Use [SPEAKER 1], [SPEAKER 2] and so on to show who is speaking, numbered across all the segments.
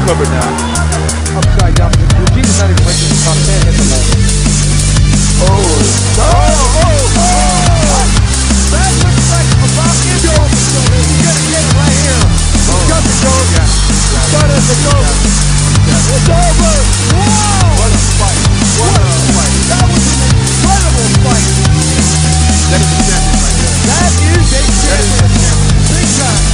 [SPEAKER 1] covered now.
[SPEAKER 2] Upside down. Routine's not even making the top 10 at the moment. That looks like a rock is over. He's gonna get it right here. He's got the goal. It's over. It's over. Whoa!
[SPEAKER 1] What a fight. What a fight.
[SPEAKER 2] That was an incredible fight.
[SPEAKER 1] That is a champion right there.
[SPEAKER 2] That is a champion. Big time.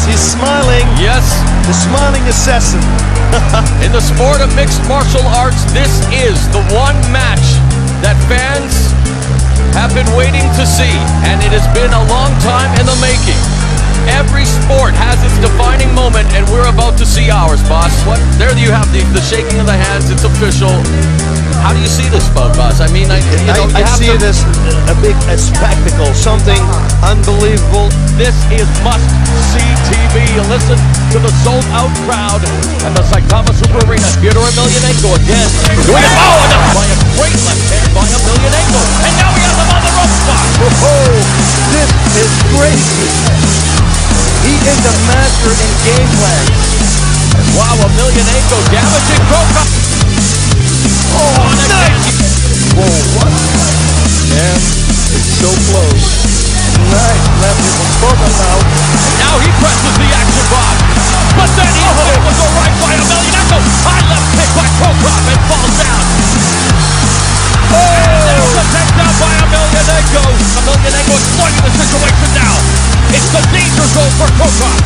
[SPEAKER 3] He's smiling.
[SPEAKER 4] Yes.
[SPEAKER 3] The smiling assassin.
[SPEAKER 4] In the sport of mixed martial arts, this is the one match that fans have been waiting to see, and it has been a long time in the making. Every sport has its defining moment, and we're about to see ours, boss. There you have the shaking of the hands. It's official. How do you see this, boss? I mean, I
[SPEAKER 3] see it as a spectacle, something unbelievable.
[SPEAKER 4] This is must-see TV. You listen to the sold-out crowd at the Saitama Super Arena. Fedor Emelianenko again. Doing it. Oh, and by a great left hand by Emelianenko. And now he has him on the rope spot.
[SPEAKER 3] Oh, this is crazy. He is a master in game plan.
[SPEAKER 4] Wow, Emelianenko damaging Broka. Oh, nice.
[SPEAKER 3] Whoa, what? Man, it's so close. Nice left here from Broka now.
[SPEAKER 4] Now he presses the action box. But then he hit with the right by Emelianenko. High left kick by Prokop and falls down. Oh! And there's the takedown by Emelianenko. Emelianenko exploiting the situation now. uppercut.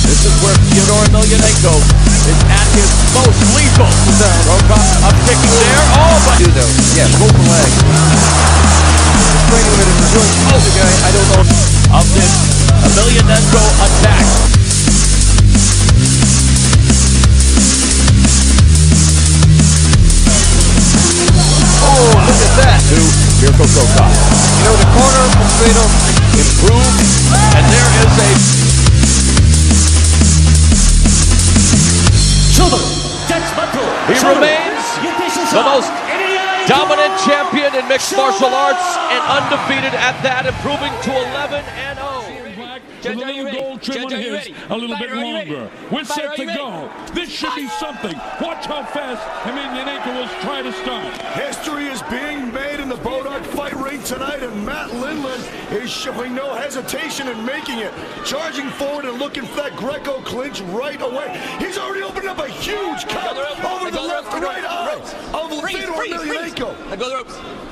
[SPEAKER 4] This is where Fedor Emelianenko is at his most lethal. Up kicking there. Oh, but
[SPEAKER 3] Do though. Yeah, go for leg. Straight with it. Oh, the guy. I don't know.
[SPEAKER 4] of this Emelianenko attack.
[SPEAKER 3] Oh, look at that.
[SPEAKER 4] To Mirko Krokop.
[SPEAKER 3] You know, the corner from Fedor
[SPEAKER 4] Improved, and there is a he remains the most dominant champion in mixed martial arts and undefeated at that, improving to 11-0.
[SPEAKER 5] With a little gold trim on his, a little bit longer. We're set to go. This should be something. Watch how fast Emelianenko will try to start.
[SPEAKER 2] History is being made in the Bodog fight ring tonight, and Matt Lindland is showing no hesitation in making it. Charging forward and looking for that Greco clinch right away. He's already opened up a huge cut over the left and right arm of Fedor Emelianenko.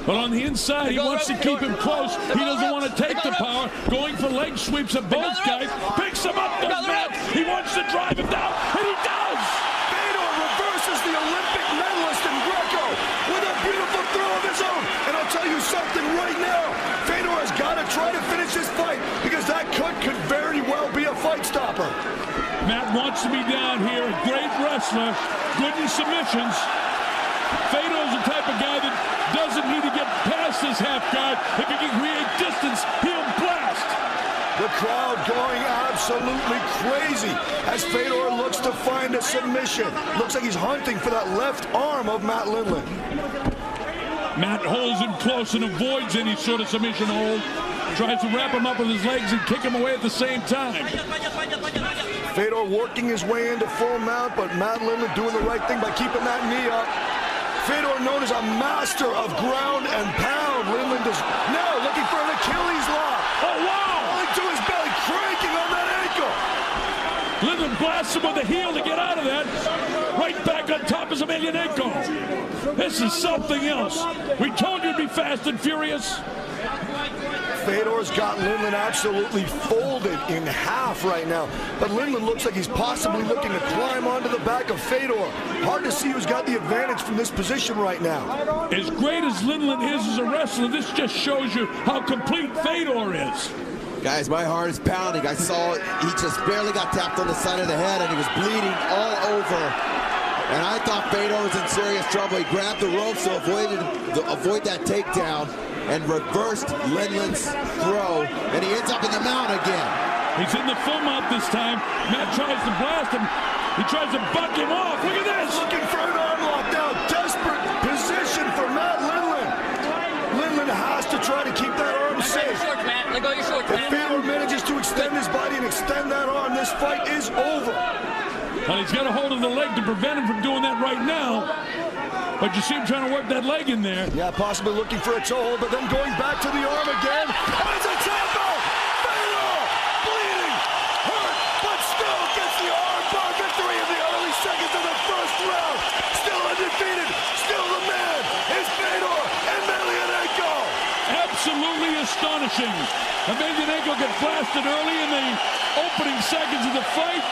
[SPEAKER 5] But on the inside, he wants to keep him close. He doesn't want to take the power. Going for leg sweeps at both guys. Picks him up the mat. He wants to drive him down, and he does.
[SPEAKER 2] Fedor reverses the Olympic medalist in Greco with a beautiful throw of his own. And I'll tell you something right now. Fedor has got to try to finish this fight because that could very well be a fight stopper.
[SPEAKER 5] Matt wants to be down here. A great wrestler. Good in submissions. Fedor's the type of guy that doesn't need to get past his half guard. If he can create distance, he'll blast.
[SPEAKER 2] The crowd going absolutely crazy as Fedor looks to find a submission. Looks like he's hunting for that left arm of Matt Lindland.
[SPEAKER 5] Matt holds him close and avoids any sort of submission hold. Tries to wrap him up with his legs and kick him away at the same time.
[SPEAKER 2] Fedor working his way into full mount, but Matt Lindland doing the right thing by keeping that knee up. Fedor known as a master of ground and pound. Lindland is now looking for an Achilles lock.
[SPEAKER 5] Oh, wow!
[SPEAKER 2] Only to his belly, cranking on that ankle.
[SPEAKER 5] Lindland blasts him with the heel to get out of that. Right back on top is Emelianenko. This is something else. We told you to be fast and furious.
[SPEAKER 2] Fedor's got Lindland absolutely folded in half right now. But Lindland looks like he's possibly looking to climb onto the back of Fedor. Hard to see who's got the advantage from this position right now.
[SPEAKER 5] As great as Lindland is as a wrestler, this just shows you how complete Fedor is.
[SPEAKER 6] Guys, my heart is pounding. I saw he just barely got tapped on the side of the head and he was bleeding all over. And I thought Fedor was in serious trouble. He grabbed the ropes to avoid that takedown and reversed Lindland's throw, and he ends up in the mount again.
[SPEAKER 5] He's in the full mount this time. Matt tries to blast him. He tries to buck him off. Look at this.
[SPEAKER 2] Looking for an arm lock now. Desperate position for Matt Lindland. Lindland has to try to keep that arm safe. If Fedor manages to extend his body and extend that arm, this fight is over.
[SPEAKER 5] Well, he's got a hold of the leg to prevent him from doing that right now. But you see him trying to work that leg in there.
[SPEAKER 2] Yeah, possibly looking for a toe hold, but then going back to the arm again. And it's a tap out! Fedor! Bleeding! Hurt, but still gets the armbar victory in the early seconds of the first round. Still undefeated, still the man is Fedor Emelianenko.
[SPEAKER 5] Absolutely astonishing. Emelianenko got blasted early in the opening seconds of the fight.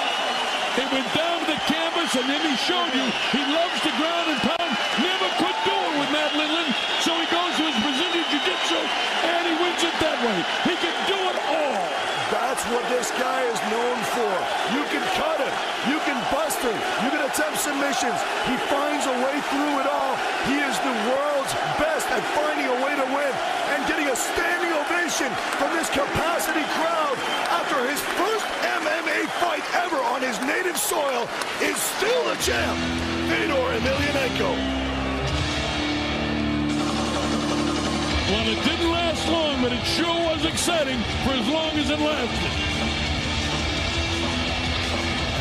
[SPEAKER 5] He went down to the canvas, and then he showed you he loves to ground and pound. Never could do it with Matt Lindland, so he goes to his Brazilian Jiu-Jitsu, and he wins it that way. He can do it all.
[SPEAKER 2] That's what this guy is known for. You can cut him, you can bust him, you can attempt submissions. He finds a way through it all. He is the world's best at finding a way to win and getting a standing ovation from this capacity crowd after his first MMA fight ever on his native soil is still the champ, Fedor Emelianenko.
[SPEAKER 5] Well, it didn't last long, but it sure was exciting for as long as it lasted.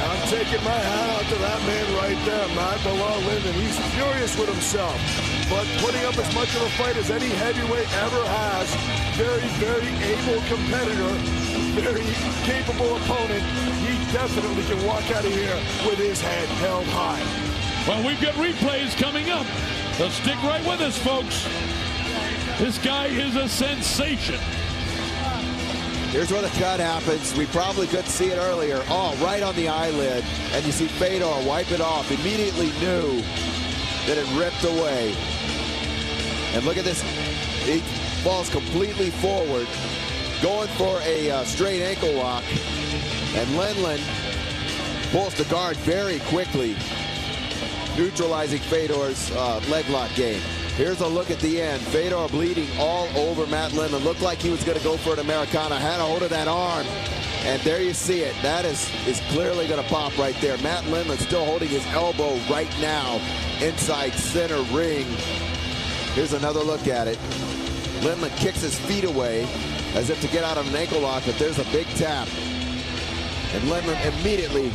[SPEAKER 2] I'm taking my hat out to that man right there, Matt Lindland. He's furious with himself, but putting up as much of a fight as any heavyweight ever has. Very, very able competitor, very capable opponent. He definitely can walk out of here with his head held high.
[SPEAKER 5] Well, we've got replays coming up. So stick right with us, folks. This guy is a sensation.
[SPEAKER 6] Here's where the cut happens. We probably couldn't see it earlier. Oh, right on the eyelid. And you see Fedor wipe it off. Immediately knew that it ripped away. And look at this. He falls completely forward, going for a straight ankle lock. And Lendland pulls the guard very quickly, neutralizing Fedor's leg lock game. Here's a look at the end. Fedor bleeding all over Matt Lendland. Looked like he was going to go for an Americana. Had a hold of that arm. And there you see it. That is clearly going to pop right there. Matt Lendland still holding his elbow right now inside center ring. Here's another look at it. Lendland kicks his feet away as if to get out of an ankle lock, but there's a big tap. And Lendland immediately